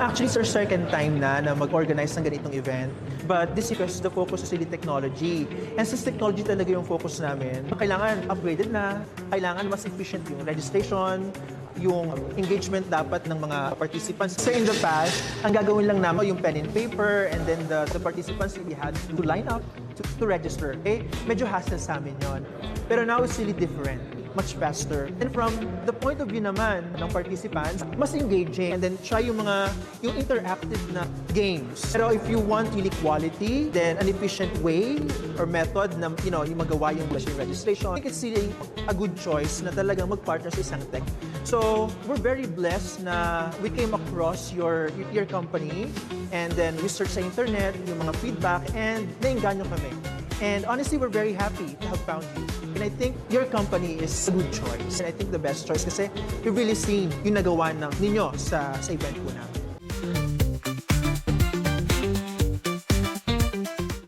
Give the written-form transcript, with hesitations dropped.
Actually, it's our second time na mag-organize ng ganitong event. But this because the focus is really technology. And since technology talaga yung focus namin, kailangan upgraded na, kailangan mas efficient yung registration, yung engagement dapat ng mga participants. So in the past, ang gagawin lang namin yung pen and paper and then the participants really had to line up to register. Okay? Medyo hassle sa amin yon. Pero now it's really different. Much faster. And from the point of view naman ng participants, mas engaging and then try yung interactive na games. Pero if you want really quality, then an efficient way or method na yung magawa yung registration, I think it's really a good choice na talagang mag-partner sa isang tech. So, we're very blessed na we came across your company and then research sa internet, yung mga feedback, and nainganyo kami. And honestly, we're very happy to have found you. And I think your company is a good choice. And I think the best choice kasi you've really seen yung nagawa ninyo sa event ko na.